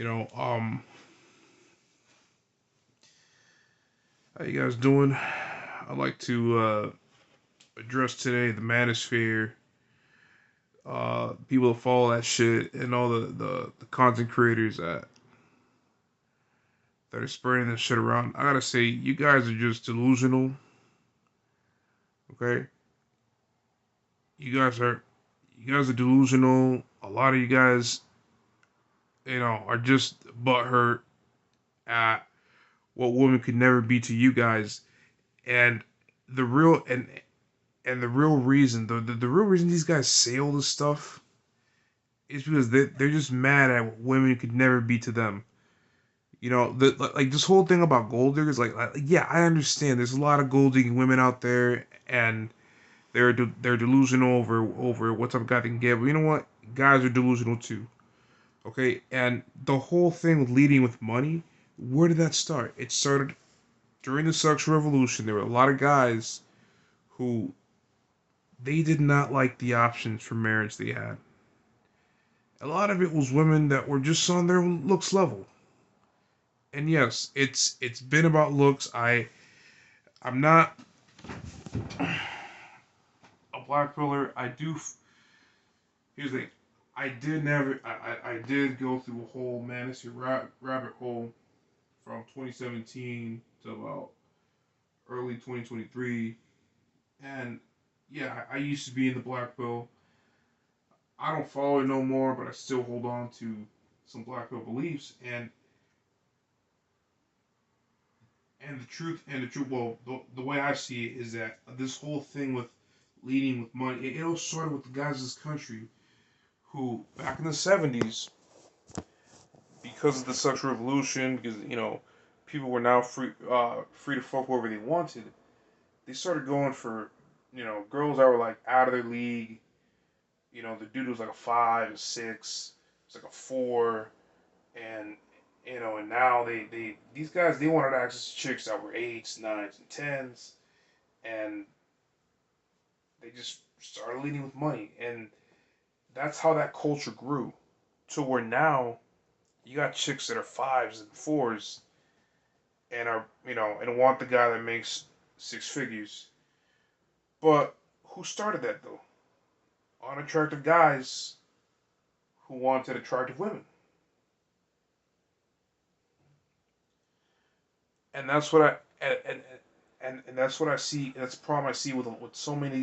You know, how you guys doing? I'd like to address today the Manosphere, people that follow that shit, and all the content creators that are spreading this shit around. I gotta say, you guys are just delusional. Okay, you guys are you guys are delusional. A lot of you guys, are just butthurt at what women could never be to you guys, and the real and the real reason, the real reason these guys say all this stuff is because they're just mad at what women could never be to them. Like this whole thing about gold diggers, yeah, I understand. There's a lot of gold digging women out there, and they're delusional over what type of guy they can get. But you know what? Guys are delusional too. Okay, and the whole thing with leading with money, where did that start? It started during the sexual revolution. There were a lot of guys who they did not like the options for marriage they had. A lot of it was women that were just on their looks level. And yes, it's been about looks. I'm not a black pillar. Here's the thing. I did go through a whole rabbit hole from 2017 to about early 2023, and yeah, I used to be in the black pill. I don't follow it no more, but I still hold on to some black pill beliefs, and the truth. Well, the way I see it is that this whole thing with leading with money, it all started with the guys in this country who, back in the '70s, because of the sexual revolution, because people were now free to fuck whoever they wanted. They started going for girls that were like out of their league. The dude was like a 5, a 6, it's like a 4, and and now they these guys they wanted access to chicks that were 8s, 9s, and 10s, and they just started leading with money, and that's how that culture grew to where now you got chicks that are 5s and 4s and are and want the guy that makes 6 figures. But who started that though? Unattractive guys who wanted attractive women, and that's what and that's what I see. That's the problem I see with so many of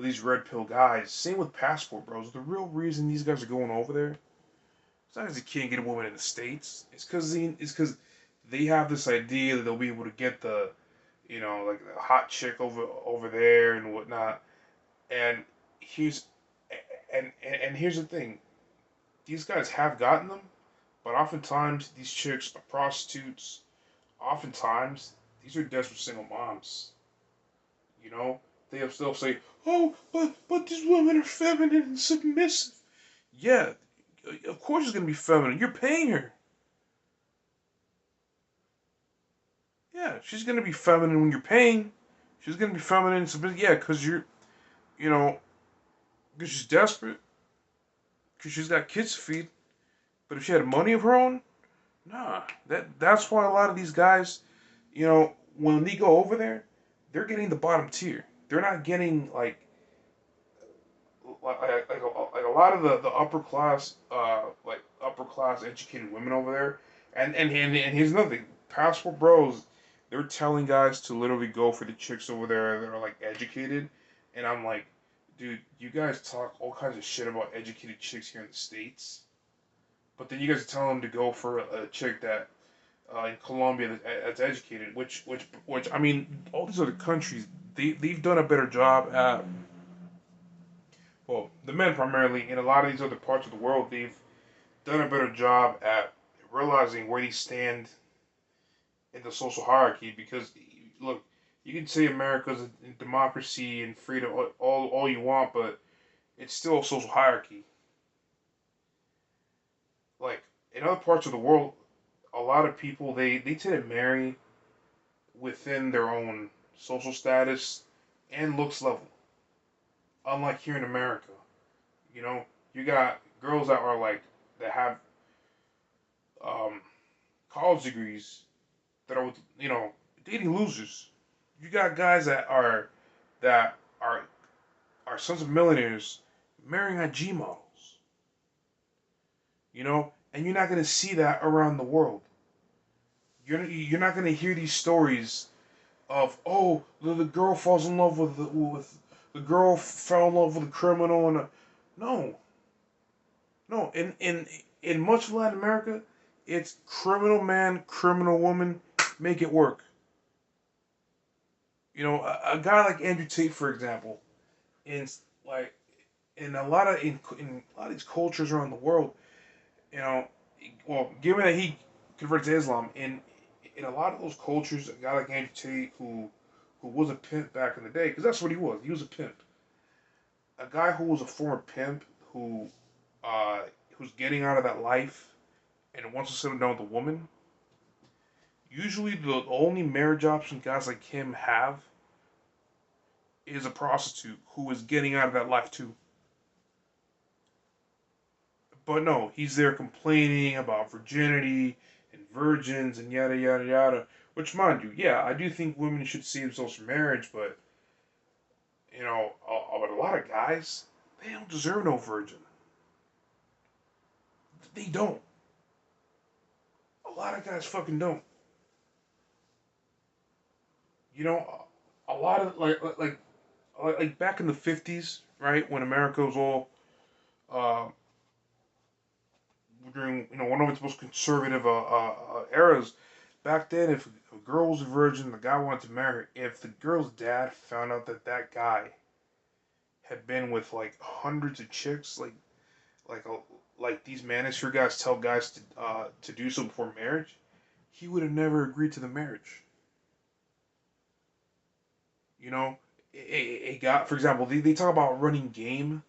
these red pill guys. Same with passport bros. The real reason these guys are going over there, it's not because they can't get a woman in the states. It's because they have this idea that they'll be able to get the like the hot chick over there and whatnot. And here's and here's the thing: these guys have gotten them, but oftentimes these chicks are prostitutes. Oftentimes these are desperate single moms. You know, they'll say, "Oh, but these women are feminine and submissive." Yeah, of course she's gonna be feminine. You're paying her. Yeah, she's gonna be feminine when you're paying. She's gonna be feminine and submissive. Yeah, because you know, because she's desperate. Because she's got kids to feed. But if she had money of her own, nah. That's why a lot of these guys, when they go over there, they're getting the bottom tier. They're not getting like a lot of the upper class upper class educated women over there. And here's another thing: passport bros, they're telling guys to literally go for the chicks over there that are like educated, and I'm like, dude, you guys talk all kinds of shit about educated chicks here in the states, but then you guys are telling them to go for a chick that in Colombia that's educated, which I mean, all these other countries they've done a better job at, well, the men primarily in a lot of these other parts of the world, they've done a better job at realizing where they stand in the social hierarchy. Because, look, you can say America's a democracy and freedom all you want, but it's still a social hierarchy. Like, in other parts of the world, a lot of people, they tend to marry within their own social status and looks level. Unlike here in America, you know, you got girls that are like, that have um, college degrees that are with, dating losers. You got guys that are sons of millionaires marrying IG models, and you're not gonna see that around the world. You're not gonna hear these stories of, oh, the girl falls in love with the girl fell in love with a criminal, and no, no. In much of Latin America, it's criminal man, criminal woman, make it work. A guy like Andrew Tate, for example, in like in a lot of these cultures around the world, you know, well, given that he converted to Islam, in a lot of those cultures, a guy like Andrew Tate, who was a pimp back in the day, because that's what he was. He was a pimp. A guy who was a former pimp who who's getting out of that life and wants to settle down with a woman. Usually, the only marriage option guys like him have is a prostitute who is getting out of that life too. But no, he's there complaining about virginity and virgins and yada yada yada. Which, mind you, yeah, I do think women should save themselves from marriage, but but a lot of guys, they don't deserve no virgin. They don't. A lot of guys fucking don't. You know, a lot of like back in the '50s, right when America was all uh, during one of its most conservative eras. Back then, if a girl was a virgin, the guy wanted to marry her. If the girl's dad found out that that guy had been with like hundreds of chicks, like a, like these manosphere guys tell guys to do so before marriage, he would have never agreed to the marriage. You know, a guy, for example, they talk about running game,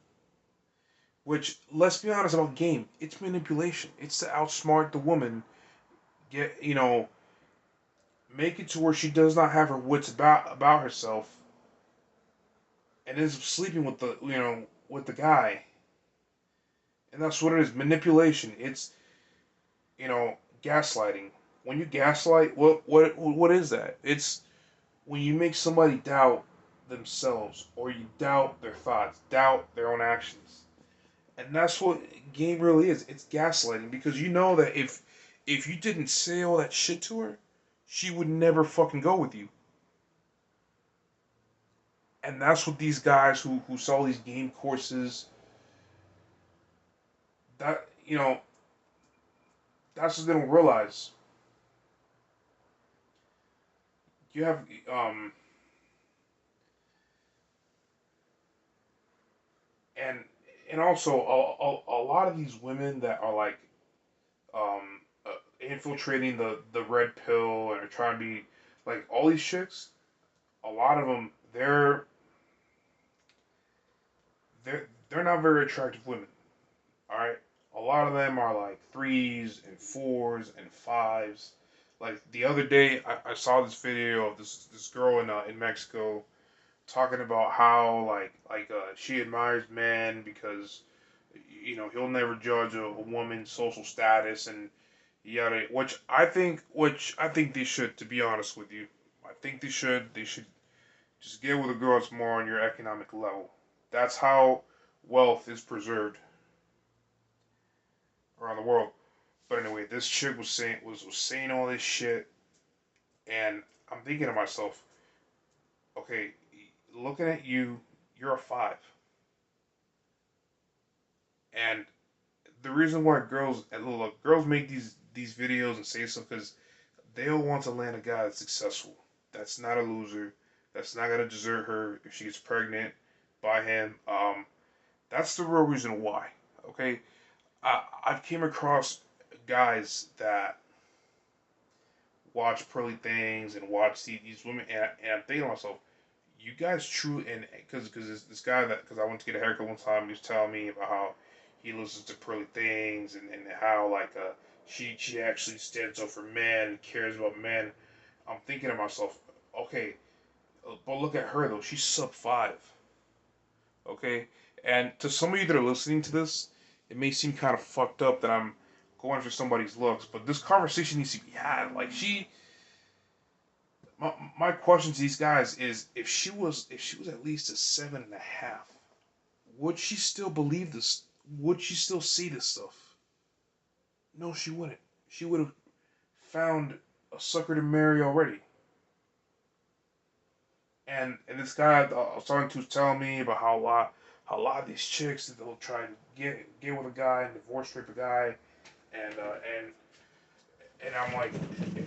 which let's be honest about game, it's manipulation. It's to outsmart the woman, get make it to where she does not have her wits about herself, and ends up sleeping with the guy, and that's what it is, manipulation. It's gaslighting. When you gaslight, what is that? It's when you make somebody doubt themselves, or you doubt their thoughts, doubt their own actions, and that's what game really is. It's gaslighting, because you know that if you didn't say all that shit to her, she would never fucking go with you. And that's what these guys who sell these game courses, that that's what they don't realize. You have and and also a lot of these women that are like infiltrating the red pill and are trying to be like all these chicks. A lot of them, they're not very attractive women. All right, a lot of them are like threes and fours and fives. Like the other day, I saw this video of this girl in Mexico talking about how she admires men because he'll never judge a woman's social status and yada, which I think they should, to be honest with you. I think they should just get with a girl that's more on your economic level. That's how wealth is preserved around the world. But anyway, this chick was saying all this shit, and I'm thinking to myself, okay, looking at you, you're a five, and the reason why girls make these videos and say stuff because they all want to land a guy that's successful, that's not a loser, that's not gonna desert her if she gets pregnant by him. That's the real reason why. Okay, I've came across guys that watch Pearly Things and watch these women, and I'm thinking to myself, you guys true, and because this guy that because I went to get a haircut one time, he was telling me about how he listens to Pearly Things and how she actually stands up for men, cares about men. I'm thinking to myself, okay, but look at her though, she's sub 5. Okay, and to some of you that are listening to this, it may seem kind of fucked up that I'm going for somebody's looks, but this conversation needs to be had. Like my question to these guys is, if she was at least a 7.5, would she still believe this? Would she still see this stuff? No, she wouldn't. She would have found a sucker to marry already. And this guy I was talking to was telling me about how a lot of these chicks that they'll try to get with a guy and divorce rape a guy, and and I'm like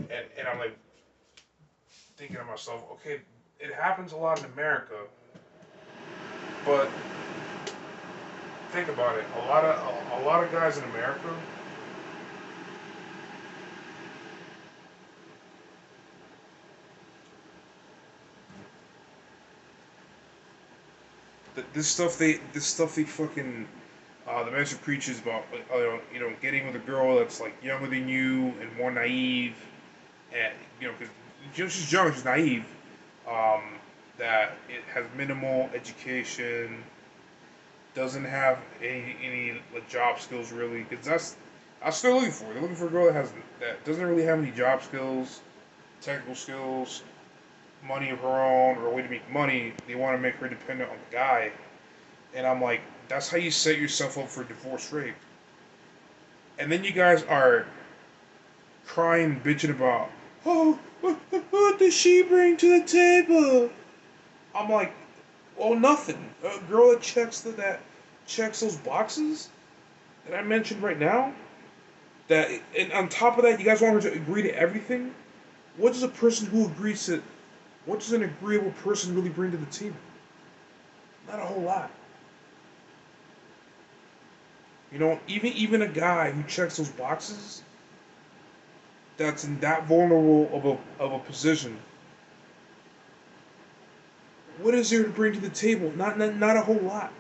and I'm like thinking to myself, okay, it happens a lot in America, but think about it, a lot of guys in America, this stuff they fucking the message preaches about getting with a girl that's like younger than you and more naive, and because she's young, she's naive, um, that it has minimal education, doesn't have any like, job skills really, because that's what they're looking for. They're looking for a girl that doesn't really have any job skills, technical skills, money of her own, or a way to make money. They want to make her dependent on the guy, and I'm like, that's how you set yourself up for divorce rape. And then you guys are crying, bitching about, oh, what does she bring to the table? I'm like, oh, nothing. A girl that that checks those boxes that I mentioned right now. That and on top of that, you guys want her to agree to everything. What does a person who agrees to what does an agreeable person really bring to the table? Not a whole lot. Even a guy who checks those boxes, that's in that vulnerable of a position. What is there to bring to the table? Not a whole lot.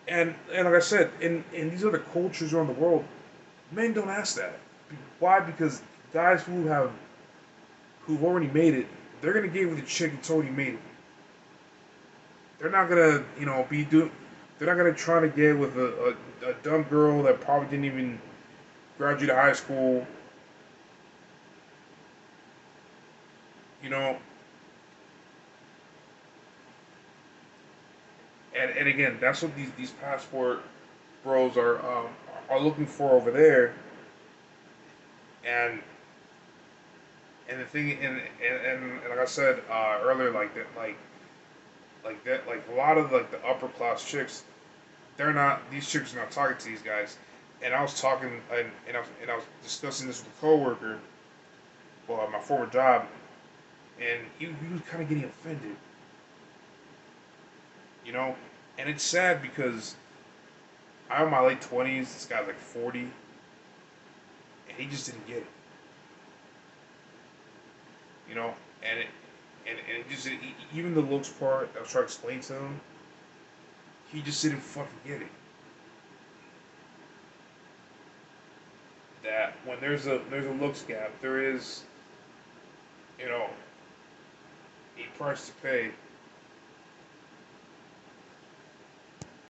And like I said, in these other cultures around the world, men don't ask that. Why? Because guys who've already made it, they're gonna get with a chick that's already made it. They're not gonna be doing. They're not gonna try to get with a dumb girl that probably didn't even graduate high school. You know, and again, that's what these passport bros are looking for over there. And and the thing and like I said earlier, like that, like a lot of like the upper class chicks, they're not. These chicks are not talking to these guys. And I was talking and I was discussing this with a coworker, well, at my former job, and he was kind of getting offended, you know. And it's sad because I'm in my late 20s. This guy's like 40, and he just didn't get it, you know. And and it just even the looks part I was trying to explain to him, he just didn't fucking get it. That when there's a looks gap, there is you know a price to pay